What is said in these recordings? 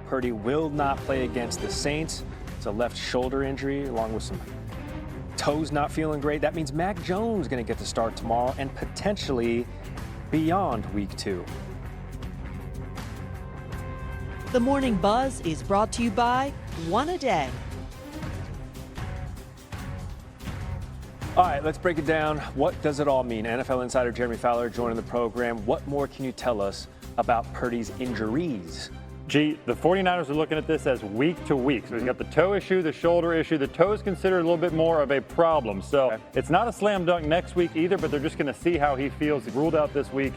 Purdy will not play against the Saints. It's a left shoulder injury along with some toes not feeling great. That means Mac Jones going to get the start tomorrow and potentially beyond week 2. The Morning Buzz is brought to you by One A Day. All right, let's break it down. What does it all mean? NFL insider Jeremy Fowler joining the program. What more can you tell us about Purdy's injuries? Gee, the 49ers are looking at this as week to week. So he's got the toe issue, the shoulder issue. The toe is considered a little bit more of a problem. So it's not a slam dunk next week either, but they're just going to see how he feels. He ruled out this week.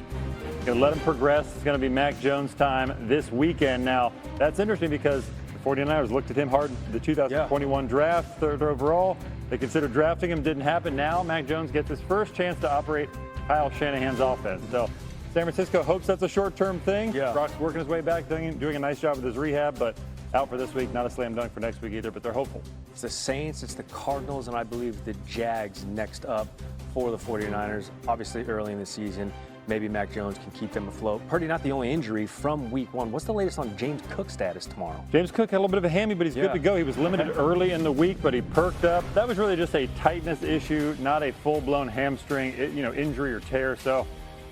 Going to let him progress. It's going to be Mac Jones time this weekend. Now, that's interesting because the 49ers looked at him hard in the 2021 draft, 3rd overall. They considered drafting him, didn't happen. Now, Mac Jones gets his first chance to operate Kyle Shanahan's offense. So San Francisco hopes that's a short-term thing. Brock's working his way back, doing a nice job with his rehab, but out for this week. Not a slam dunk for next week either, but they're hopeful. It's the Saints, it's the Cardinals, and I believe the Jags next up for the 49ers. Obviously early in the season, maybe Mac Jones can keep them afloat. Purdy not the only injury from week 1. What's the latest on James Cook's status tomorrow? James Cook had a little bit of a hammy, but he's good to go. He was limited early in the week, but he perked up. That was really just a tightness issue, not a full-blown hamstring injury or tear. So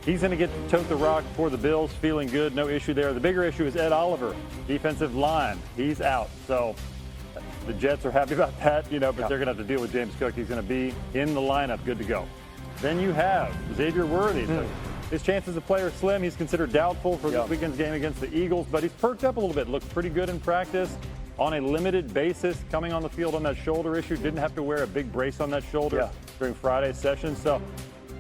he's going to get to tote the rock for the Bills, feeling good, no issue there. The bigger issue is Ed Oliver, defensive line. He's out. So the Jets are happy about that, but they're going to have to deal with James Cook. He's going to be in the lineup, good to go. Then you have Xavier Worthy. His chances to play are slim. He's considered doubtful for this weekend's game against the Eagles, but he's perked up a little bit. Looked pretty good in practice on a limited basis, coming on the field on that shoulder issue. Didn't have to wear a big brace on that shoulder during Friday's session. So,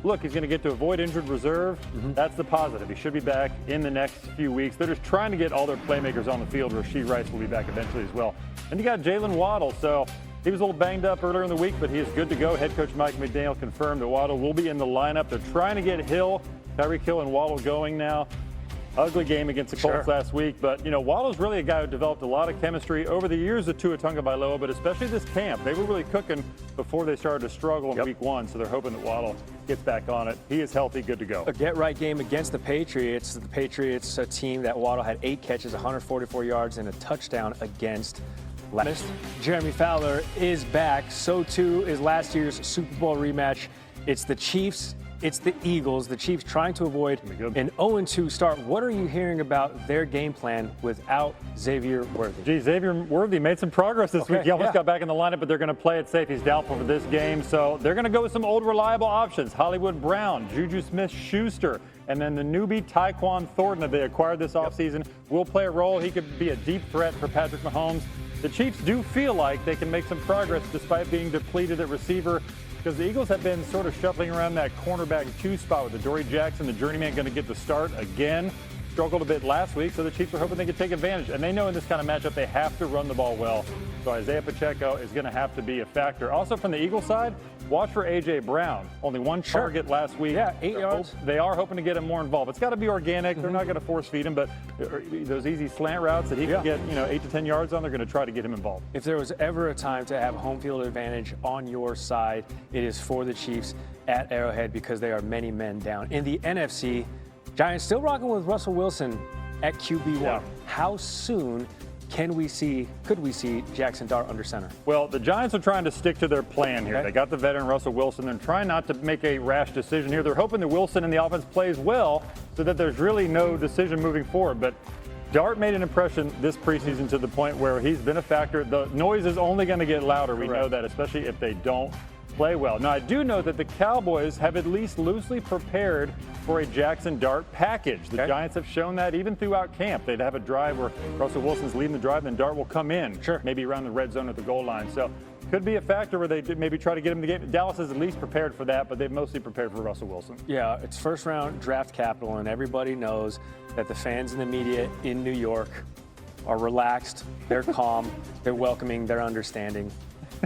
look, he's going to get to avoid injured reserve. That's the positive. He should be back in the next few weeks. They're just trying to get all their playmakers on the field. Rashee Rice will be back eventually as well. And you got Jalen Waddle. So he was a little banged up earlier in the week, but he is good to go. Head coach Mike McDaniel confirmed that Waddle will be in the lineup. They're trying to get Tyreek Hill and Waddle going now. Ugly game against the Colts last week, but Waddle's really a guy who developed a lot of chemistry over the years of Tua Tagovailoa, but especially this camp. They were really cooking before they started to struggle in week 1, so they're hoping that Waddle gets back on it. He is healthy, good to go. A get-right game against the Patriots. The Patriots, a team that Waddle had 8 catches, 144 yards, and a touchdown against. Jeremy Fowler is back. So too is last year's Super Bowl rematch. It's the Chiefs. It's the Eagles. The Chiefs trying to avoid an 0-2 start. What are you hearing about their game plan without Xavier Worthy? Gee, Xavier Worthy made some progress this week. He almost got back in the lineup, but they're going to play it safe. He's doubtful for this game. So they're going to go with some old reliable options. Hollywood Brown, Juju Smith-Schuster, and then the newbie Tyquan Thornton that they acquired this offseason will play a role. He could be a deep threat for Patrick Mahomes. The Chiefs do feel like they can make some progress despite being depleted at receiver, because the Eagles have been sort of shuffling around that cornerback 2 spot with Adoree Jackson, the journeyman, going to get the start again. Struggled a bit last week, so the Chiefs are hoping they can take advantage. And they know in this kind of matchup they have to run the ball well. So Isaiah Pacheco is going to have to be a factor. Also from the Eagles side, watch for A.J. Brown. Only 1 target last week. 8 yards. They are hoping to get him more involved. It's got to be organic. They're not going to force feed him, but those easy slant routes that he can get 8 to 10 yards on, they're going to try to get him involved. If there was ever a time to have home field advantage on your side, it is for the Chiefs at Arrowhead because they are many men down. In the NFC, Giants still rocking with Russell Wilson at QB1. How soon could we see Jaxson Dart under center? Well, the Giants are trying to stick to their plan here. They got the veteran Russell Wilson. They're trying not to make a rash decision here. They're hoping that Wilson and the offense plays well so that there's really no decision moving forward. But Dart made an impression this preseason to the point where he's been a factor. The noise is only going to get louder. We know that, especially if they don't play well. Now, I do know that the Cowboys have at least loosely prepared for a Jaxson Dart package. The Giants have shown that even throughout camp. They'd have a drive where Russell Wilson's leading the drive, then Dart will come in, maybe around the red zone at the goal line. So could be a factor where they maybe try to get him the game. Dallas is at least prepared for that, but they've mostly prepared for Russell Wilson. Yeah, it's first-round draft capital, and everybody knows that the fans and the media in New York are relaxed, they're calm, they're welcoming, they're understanding.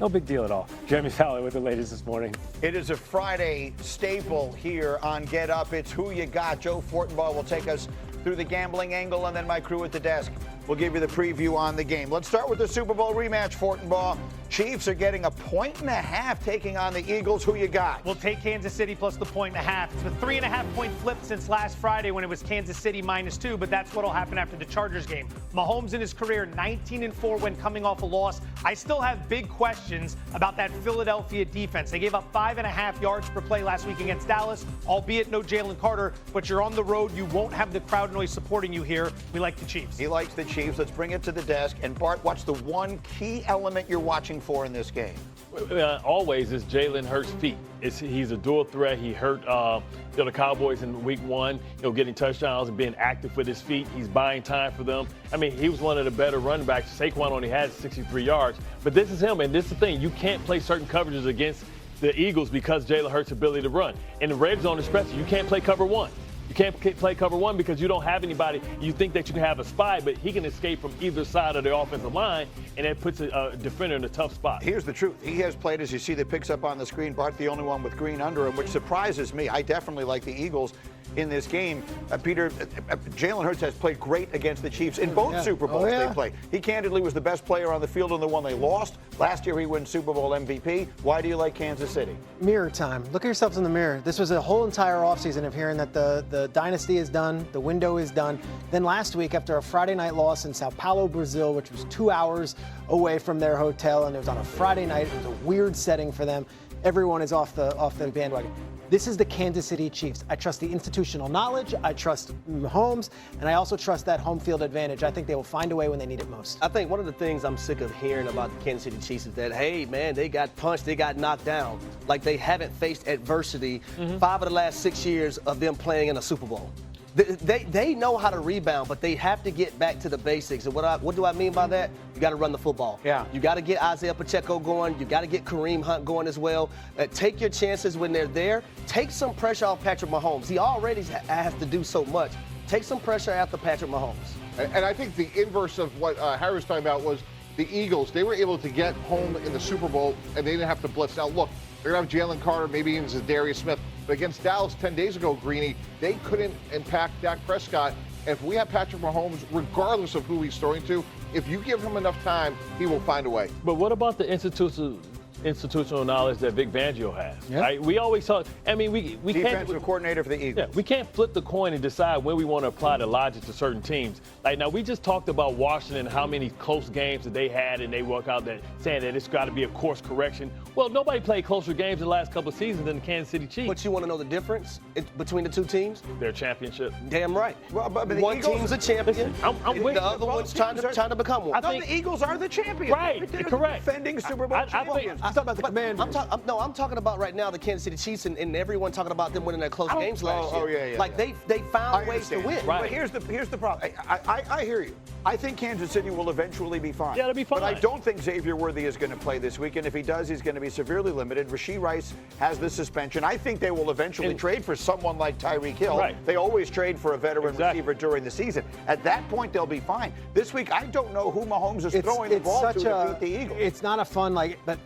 No big deal at all. Jeremy Fowler with the latest this morning. It is a Friday staple here on Get Up. It's Who You Got. Joe Fortenbaugh will take us through the gambling angle, and then my crew at the desk will give you the preview on the game. Let's start with the Super Bowl rematch, Fortenbaugh. Chiefs are getting 1.5 taking on the Eagles. Who you got? We'll take Kansas City plus the 1.5. It's a 3.5-point flip since last Friday when it was Kansas City -2, but that's what'll happen after the Chargers game. Mahomes in his career 19-4 when coming off a loss. I still have big questions about that Philadelphia defense. They gave up 5.5 yards per play last week against Dallas, albeit no Jalen Carter, but you're on the road. You won't have the crowd noise supporting you here. We like the Chiefs. He likes the Chiefs. Let's bring it to the desk. And Bart, what's the one key element you're watching for in this game? Always is Jalen Hurts' feet. He's a dual threat. He hurt the Cowboys in week 1, getting touchdowns and being active with his feet. He's buying time for them. I mean, he was one of the better running backs. Saquon only had 63 yards. But this is him, and this is the thing. You can't play certain coverages against the Eagles because Jalen Hurts' ability to run. In the red zone especially, you can't play cover 1. You can't play cover 1 because you don't have anybody. You think that you can have a spy, but he can escape from either side of the offensive line, and that puts a defender in a tough spot. Here's the truth. He has played, as you see the picks up on the screen, Bart, the only one with green under him, which surprises me. I definitely like the Eagles in this game. Peter, Jalen Hurts has played great against the Chiefs in both Super Bowls they played. He candidly was the best player on the field in the one they lost. Last year he won Super Bowl MVP. Why do you like Kansas City? Mirror time. Look at yourselves in the mirror. This was a whole entire offseason of hearing that the dynasty is done, the window is done. Then last week, after a Friday night loss in Sao Paulo, Brazil, which was 2 hours away from their hotel, and it was on a Friday night, it was a weird setting for them. Everyone is off the bandwagon. This is the Kansas City Chiefs. I trust the institutional knowledge. I trust Mahomes, and I also trust that home field advantage. I think they will find a way when they need it most. I think one of the things I'm sick of hearing about the Kansas City Chiefs is that, hey, man, they got punched, they got knocked down. Like they haven't faced adversity 5 of the last 6 years of them playing in a Super Bowl. They know how to rebound, but they have to get back to the basics. And what do I mean by that? You got to run the football. Yeah. You got to get Isaiah Pacheco going. You got to get Kareem Hunt going as well. Take your chances when they're there. Take some pressure off Patrick Mahomes. He already has to do so much. Take some pressure after Patrick Mahomes. And I think the inverse of what Harry was talking about was the Eagles. They were able to get home in the Super Bowl, and they didn't have to blitz. Now, look, they're going to have Jalen Carter, maybe even Zadarius Smith. But against Dallas 10 days ago, Greeny, they couldn't impact Dak Prescott. And if we have Patrick Mahomes, regardless of who he's throwing to, if you give him enough time, he will find a way. But what about the institutional knowledge that Vic Fangio has? Yeah. Right? We always talk. I mean, we Defensive can't. coordinator for the Eagles. Yeah, we can't flip the coin and decide when we want to apply the logic to certain teams. Like now, we just talked about Washington, how many close games that they had, and they work out that saying that it's got to be a course correction. Well, nobody played closer games in the last couple of seasons than the Kansas City Chiefs. But you want to know the difference between the two teams? Their championship. Damn right. Well, but the One Eagles, team's a champion. Listen, I'm with the you. other one's trying to become one. I no, think the Eagles are the champions. Right, They're correct. The defending Super Bowl champions. I'm talking about the Commanders. I'm talking about right now the Kansas City Chiefs and everyone talking about them winning their close games last year. Yeah. They found ways to win. Right. But here's the problem. I hear you. I think Kansas City will eventually be fine. Yeah, they'll be fine. But I don't think Xavier Worthy is going to play this week, and if he does, he's going to be severely limited. Rashee Rice has the suspension. I think they will eventually trade for someone like Tyreek Hill. Right. They always trade for a veteran Exactly. receiver during the season. At that point, they'll be fine. This week, I don't know who Mahomes is throwing the ball to beat the Eagles. It's not a fun, but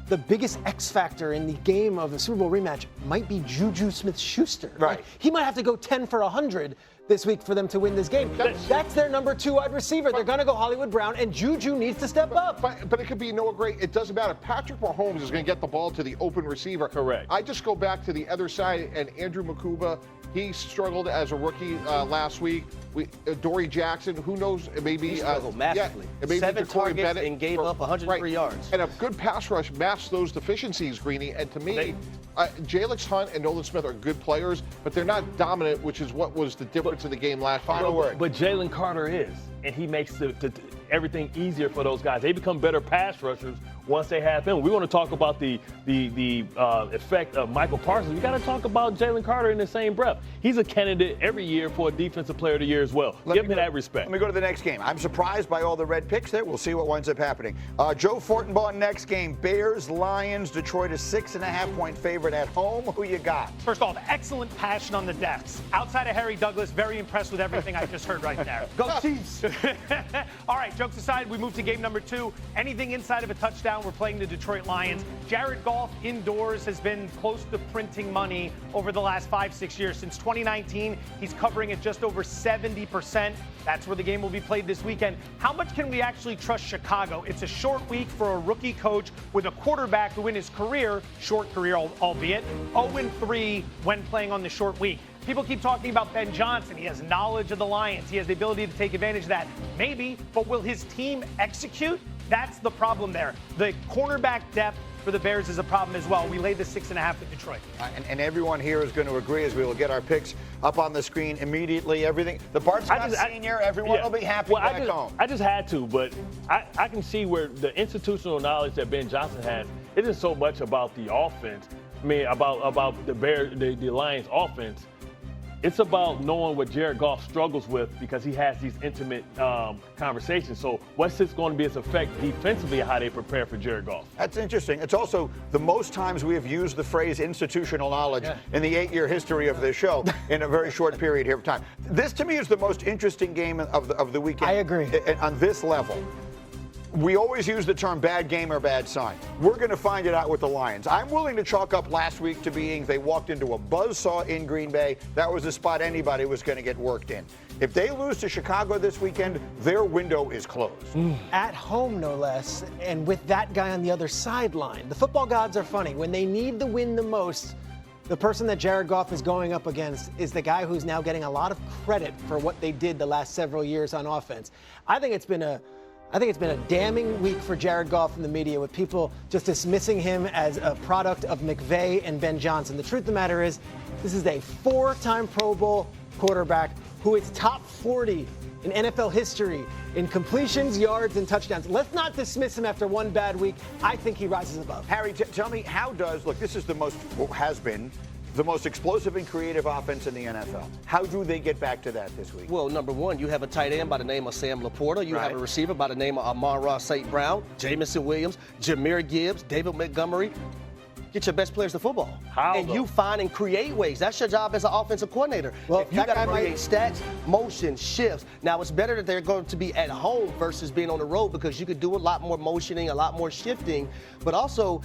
the biggest X factor in the game of a Super Bowl rematch might be Juju Smith-Schuster. Right. He might have to go 10 for 100 this week for them to win this game. That's their number 2 wide receiver. They're going to go Hollywood Brown, and Juju needs to step up. But it could be Noah Gray. It doesn't matter. Patrick Mahomes is going to get the ball to the open receiver. Correct. I just go back to the other side, and Andrew Makuba, he struggled as a rookie last week. Dory Jackson, who knows, maybe He struggled massively. it may be 7 Ja'Cory targets Bennett and gave up 103 yards. And a good pass rush masks those deficiencies, Greeny. And to me, Jalen Hunt and Nolan Smith are good players, but they're not dominant, which is what was the difference in the game last year. But Jalen Carter is, and he makes everything easier for those guys. They become better pass rushers once they have him. We want to talk about the effect of Michael Parsons. We got to talk about Jalen Carter in the same breath. He's a candidate every year for a Defensive Player of the Year as well. Give him that respect. Let me go to the next game. I'm surprised by all the red picks there. We'll see what winds up happening. Joe Fortenbaugh, next game. Bears, Lions. Detroit is 6.5-point favorite at home. Who you got? First off, excellent passion on the decks. Outside of Harry Douglas, very impressed with everything I just heard right there. Go Chiefs. All right, jokes aside, we move to game number 2. Anything inside of a touchdown, we're playing the Detroit Lions. Jared Goff indoors has been close to printing money over the last 5-6 years. Since 2019, he's covering at just over $7 70%. That's where the game will be played this weekend. How much can we actually trust Chicago? It's a short week for a rookie coach with a quarterback who in his career, short career albeit, 0-3 when playing on the short week. People keep talking about Ben Johnson. He has knowledge of the Lions. He has the ability to take advantage of that. Maybe, but will his team execute? That's the problem there. The cornerback depth for the Bears is a problem as well. We laid the 6.5 with Detroit. And everyone here is going to agree as we will get our picks up on the screen immediately. Everything. The Bart Scott Senior, everyone will be happy back home. I just had to, but I can see where the institutional knowledge that Ben Johnson has isn't so much about the offense. I mean, about the Bears, the Lions offense. It's about knowing what Jared Goff struggles with because he has these intimate conversations. So what's this going to be its effect defensively how they prepare for Jared Goff? That's interesting. It's also the most times we have used the phrase institutional knowledge in the 8-year history of this show in a very short period here of time. This, to me, is the most interesting game of the weekend. I agree. On this level. We always use the term bad game or bad sign. We're going to find it out with the Lions. I'm willing to chalk up last week to being they walked into a buzzsaw in Green Bay. That was a spot anybody was going to get worked in. If they lose to Chicago this weekend, their window is closed. At home, no less, and with that guy on the other sideline. The football gods are funny. When they need the win the most, the person that Jared Goff is going up against is the guy who's now getting a lot of credit for what they did the last several years on offense. I think it's been a damning week for Jared Goff in the media with people just dismissing him as a product of McVay and Ben Johnson. The truth of the matter is, this is a 4-time Pro Bowl quarterback who is top 40 in NFL history in completions, yards, and touchdowns. Let's not dismiss him after one bad week. I think he rises above. Harry, tell me, how does, look, this is the most explosive and creative offense in the NFL. How do they get back to that this week? Well, number one, you have a tight end by the name of Sam Laporta. You have a receiver by the name of Amon-Ra St. Brown, Jamison Williams, Jahmyr Gibbs, David Montgomery. Get your best players to football. You find and create ways. That's your job as an offensive coordinator. Well, if you got to create stats, motion, shifts. Now, it's better that they're going to be at home versus being on the road because you could do a lot more motioning, a lot more shifting. But also,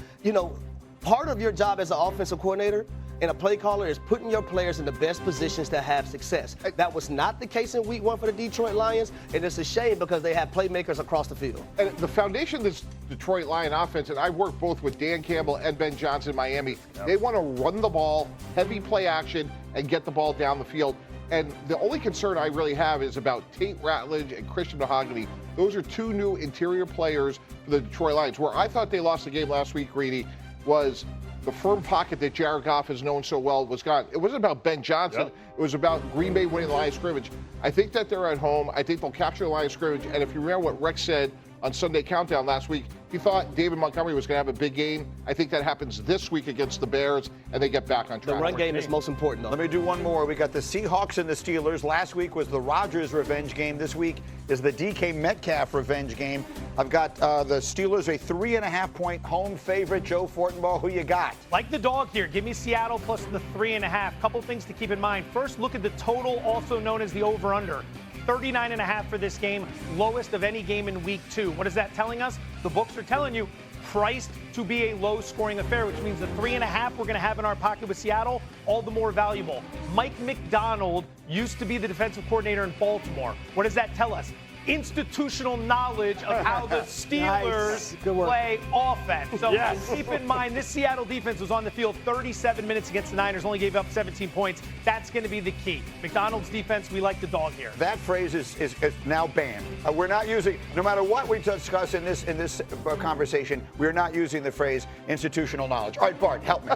part of your job as an offensive coordinator and a play caller is putting your players in the best positions to have success. That was not the case in week 1 for the Detroit Lions, and it's a shame because they have playmakers across the field. And the foundation of this Detroit Lion offense, and I worked both with Dan Campbell and Ben Johnson in Miami, they want to run the ball, heavy play action, and get the ball down the field. And the only concern I really have is about Tate Ratledge and Christian Mahogany. Those are 2 new interior players for the Detroit Lions. Where I thought they lost the game last week, Greedy, was the firm pocket that Jared Goff has known so well was gone. It wasn't about Ben Johnson. It was about Green Bay winning the line of scrimmage. I think that they're at home. I think they'll capture the line of scrimmage. And if you remember what Rex said on Sunday Countdown last week, he thought David Montgomery was going to have a big game. I think that happens this week against the Bears, and they get back on track. The run game is most important, though. Let me do one more. We got the Seahawks and the Steelers. Last week was the Rodgers revenge game. This week is the DK Metcalf revenge game. I've got the Steelers a 3.5-point home favorite. Joe Fortenbaugh, who you got? Like the dog here. Give me Seattle plus the 3.5. Couple things to keep in mind. First, look at the total, also known as the over-under. 39.5 for this game, lowest of any game in week 2. What is that telling us? The books are telling you priced to be a low-scoring affair, which means the 3.5 we're going to have in our pocket with Seattle, all the more valuable. Mike McDonald used to be the defensive coordinator in Baltimore. What does that tell us? Institutional knowledge of how the Steelers play offense. So keep in mind, this Seattle defense was on the field 37 minutes against the Niners, only gave up 17 points. That's going to be the key. McDonald's defense, we like the dog here. That phrase is now banned. We're not using, no matter what we discuss in this conversation, we're not using the phrase institutional knowledge. All right, Bart, help me.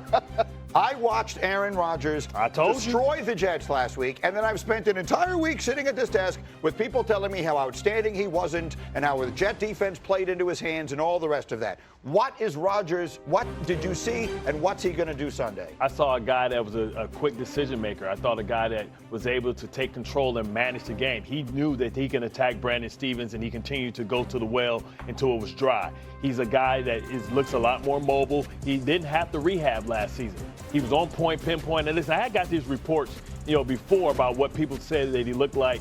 I watched Aaron Rodgers destroy the Jets last week, and then I've spent an entire week sitting at this desk with people telling me how outstanding he wasn't and how the Jet defense played into his hands and all the rest of that. What is Rodgers, what did you see, and what's he going to do Sunday? I saw a guy that was a quick decision maker. I thought a guy that was able to take control and manage the game. He knew that he can attack Brandon Stevens, and he continued to go to the well until it was dry. He's a guy that looks a lot more mobile. He didn't have to rehab last season. He was on point, pinpoint. And listen, I got these reports, before about what people said that he looked like,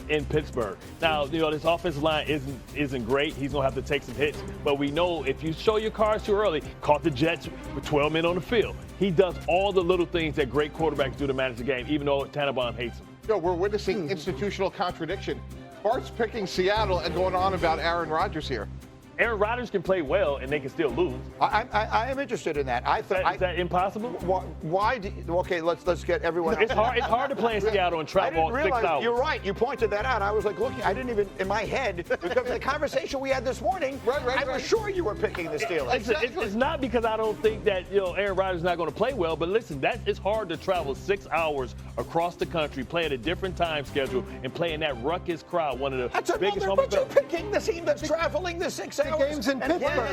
in Pittsburgh. Now, this offensive line isn't great. He's going to have to take some hits. But we know if you show your cards too early, caught the Jets with 12 men on the field. He does all the little things that great quarterbacks do to manage the game, even though Tannenbaum hates him. we're witnessing institutional contradiction. Bart's picking Seattle and going on about Aaron Rodgers here. Aaron Rodgers can play well and they can still lose. I am interested in that. Is that impossible? Why? Okay, let's get everyone. It's hard to play in Seattle and travel all 6 hours. You're right. You pointed that out. I was like looking. I didn't even in my head because of the conversation we had this morning. I was sure you were picking the Steelers. It's not because I don't think that Aaron Rodgers is not going to play well, but listen, it's hard to travel 6 hours across the country, play at a different time schedule, and play in that ruckus crowd. One of the biggest. But you're picking the team that's traveling the 6 hours. Games in Pittsburgh.